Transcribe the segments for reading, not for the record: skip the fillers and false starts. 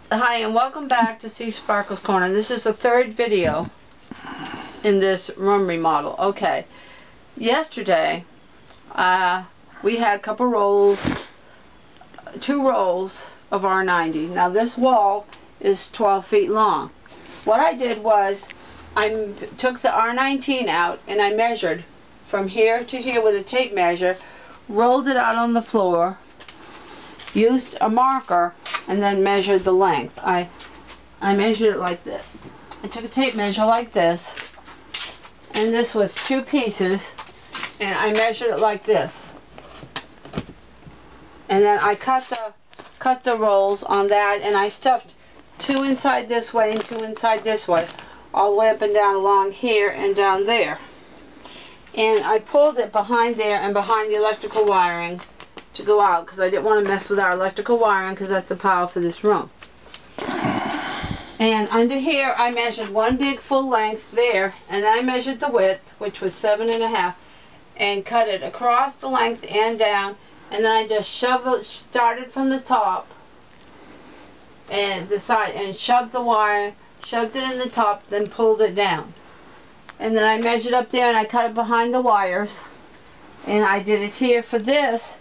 Hi and welcome back to Seasparkles Corner. This is the third video in this room remodel. Okay, yesterday we had a couple rolls, 2 rolls of R90. Now this wall is 12 feet long. What I did was I took the R19 out and I measured from here to here with a tape measure, rolled it out on the floor, used a marker, and then measured the length. I measured it like this. I took a tape measure like this, and this was 2 pieces, and I measured it like this. And then I cut the rolls on that, and I stuffed 2 inside this way and 2 inside this way, all the way up and down along here and down there. And I pulled it behind there and behind the electrical wiring to go out, because I didn't want to mess with our electrical wiring, because that's the power for this room. And under here I measured 1 big full length there, and then I measured the width, which was 7.5, and cut it across the length and down, and then I just started from the top and the side and shoved the wire, shoved it in the top, then pulled it down. And then I measured up there and I cut it behind the wires, and I did it here. For this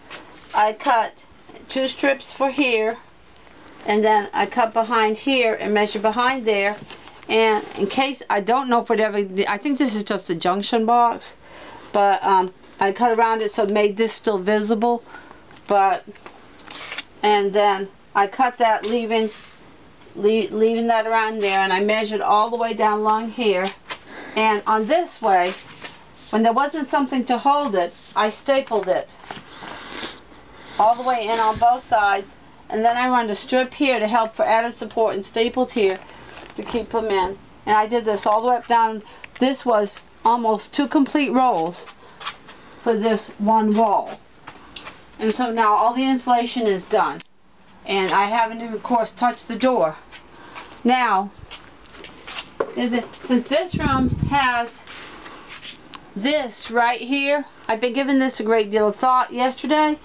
I cut 2 strips for here, and then I cut behind here and measure behind there. And in case, I don't know if it ever, I think this is just a junction box, but I cut around it so it made this still visible. And then I cut that, leaving that around there, and I measured all the way down along here. And on this way, when there wasn't something to hold it, I stapled it all the way in on both sides, and then I run a strip here to help for added support and stapled here to keep them in. And I did this all the way up down. This was almost 2 complete rolls for this one wall. And so now all the insulation is done, and I haven't even, of course, touched the door. Now, since this room has this right here, I've been giving this a great deal of thought. Yesterday,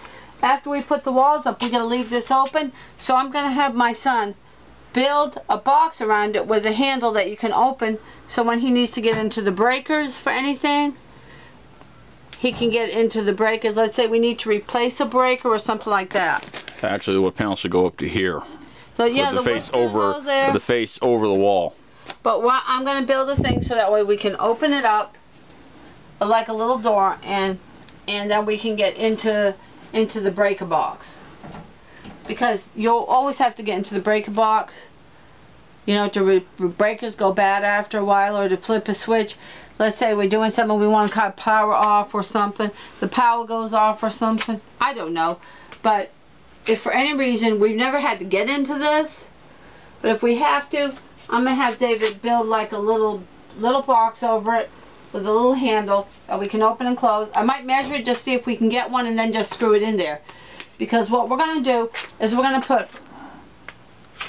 after we put the walls up, we're going to leave this open, so I'm going to have my son build a box around it with a handle that you can open, so when he needs to get into the breakers for anything, he can get into the breakers. Let's say we need to replace a breaker or something like that. Actually, the wood panel should go up to here. So yeah, with the face over, with the face over the wall. But I'm going to build a thing so that way we can open it up like a little door, and then we can get into the breaker box, because you'll always have to get into the breaker box, you know, to breakers go bad after a while, or to flip a switch. Let's say we're doing something, we want to cut power off or something, the power goes off or something, I don't know. But if for any reason, we've never had to get into this, but if we have to, I'm going to have David build like a little box over it with a little handle that we can open and close. I might measure it, just see if we can get one, and then just screw it in there. Because what we're going to do is we're going to put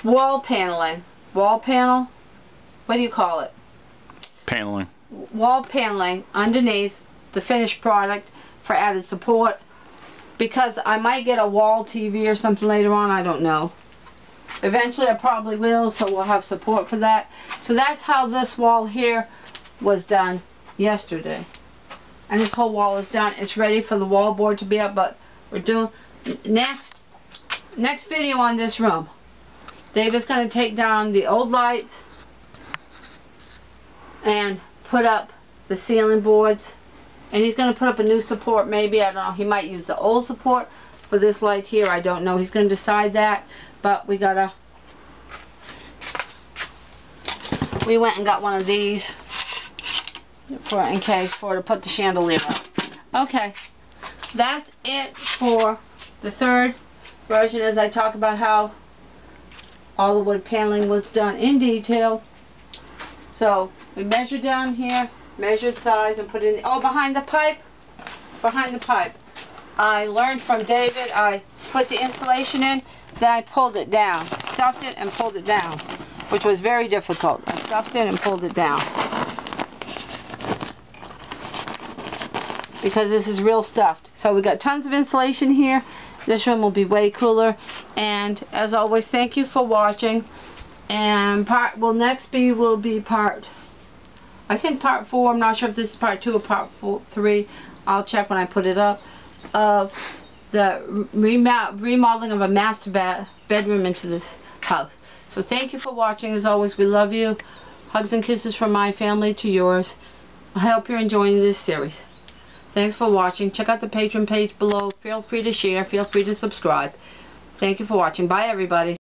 wall paneling. Wall panel? What do you call it? Paneling. Wall paneling underneath the finished product for added support. Because I might get a wall TV or something later on, I don't know. Eventually I probably will, so we'll have support for that. So that's how this wall here was done yesterday, and this whole wall is done. It's ready for the wall board to be up, but we're doing next video on this room. David's going to take down the old lights and put up the ceiling boards, and he's going to put up a new support. Maybe, I don't know, he might use the old support for this light here, I don't know. He's going to decide that, but we went and got one of these in case to put the chandelier up. Okay, that's it for the third version, as I talk about how all the wood paneling was done in detail. So we measured down here, measured size, and put in behind the pipe. I learned from David, I put the insulation in, then I pulled it down, stuffed it and pulled it down, which was very difficult. I stuffed it and pulled it down, because this is real stuffed. So we got tons of insulation here, This room will be way cooler. And as always, thank you for watching. And will be part, I think part 4. I'm not sure if this is part 2 or part 3. I'll check when I put it up. Of the remodeling of a master bedroom into this house. So thank you for watching. As always, we love you. Hugs and kisses from my family to yours. I hope you're enjoying this series. Thanks for watching. Check out the Patreon page below. Feel free to share. Feel free to subscribe. Thank you for watching. Bye, everybody.